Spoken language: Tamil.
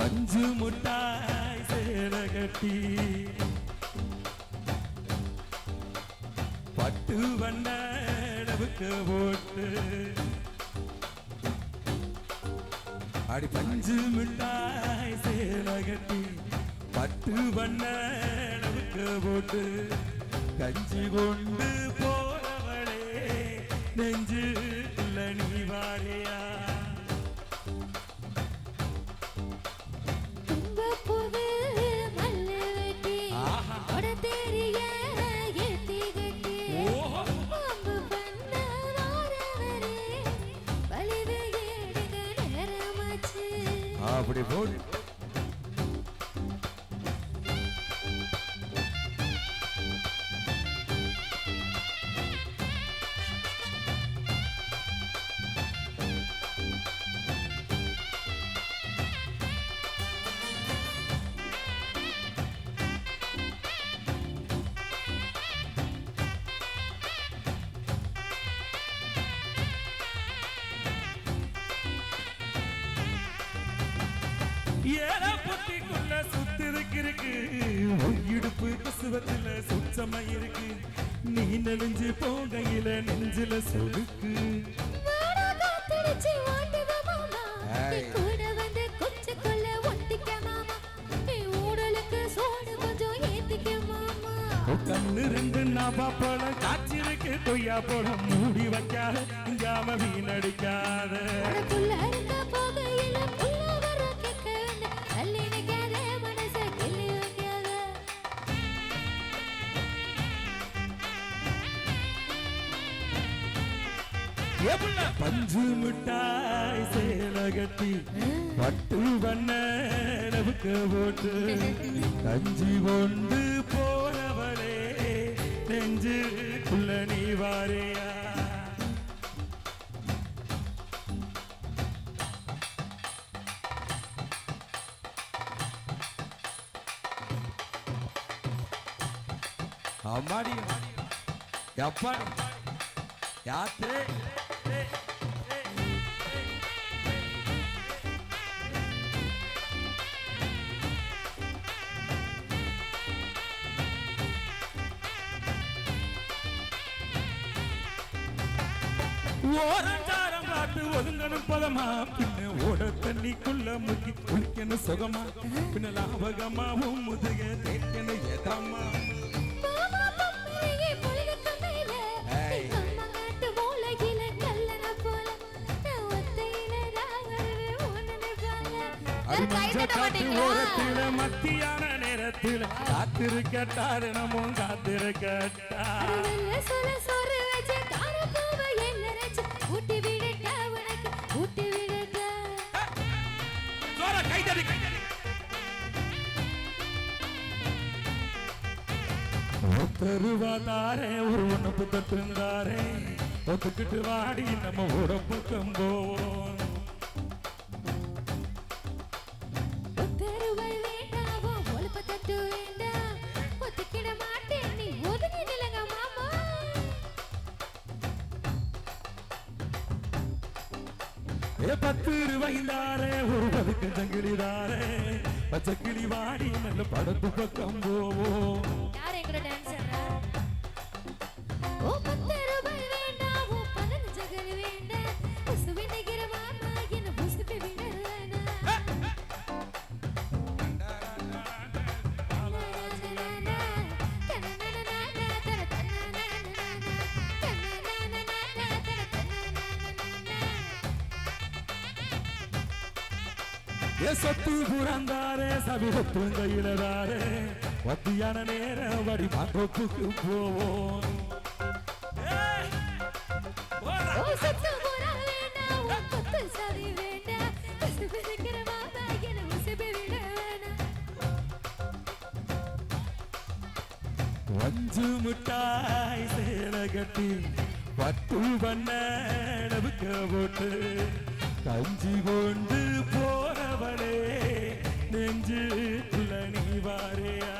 பஞ்சு முட்டாய் சேல கட்டி பட்டு வண்ண அளவுக்கு போட்டு அடி பஞ்சு மிட்டாய் சேல கட்டி பட்டு வண்ண அளவுக்கு போட்டு கஞ்சி கொண்டு போறவளே நெஞ்சு நீ வாரியா அப்படி போடு ஏற பொத்திக்குள்ள சுத்து இருக்கு இடுப்பு கசுவத்துல சுச்சமா இருக்கு நீ நெளிஞ்சு போகையில நெஞ்சில சொடுக்கு கண்ணு ரெண்டு நாபா பழம் காய்ச்சிருக்கு கொய்யா பழம் மூடி வைக்காத இங்காம வீணடிக்காத பஞ்சு மிட்டாய் சேல கட்டி பட்டு வண்ண அளவுக்கு போட்டு கஞ்சி கொண்டு போறவளே நெஞ்சுக்குள்ள நீ வாரியா அம்மாடி எப்பாடி யாத்திரை ஓரஞ்சாரம் காத்து ஒதுங்கணும் பதமா பின்ன ஓட தண்ணிக்குள்ள முக்கி குளிக்கணும் சுகமா பின்ன லாபகமாவும் முதுக தேய்க்கணும் எதாமா ஓரத்தில மத்தியான நேரத்தில் காத்திருக்கட்டாரு நம்மும் காத்திருக்கட்டா ஒத்தருவாதாரே ஒரு ஒண்ணு தட்டுந்தாரே ஒத்துக்கிட்டு வாடி நம்ம ஊட பக்கம் போவோம் பத்து ரூபாய்ந்தாரே ஒரு பதுக்கு ஜங்கிலிதாரே பச்சை கிளி வாடி நல்ல படத்து பக்கம் போவோம் சொத்து புறந்தாரே சபிரத்து கையிலதாரே மத்தியான நேரம் வடி மாத்தோப்புக்கு போவோம் வஞ்சு முட்டாய் சேல கட்டி பட்டு வண்ண அளவுக்கு போட்டு கஞ்சி கொண்டு போறவளே நெஞ்சுக்குள்ள நீ வாரியா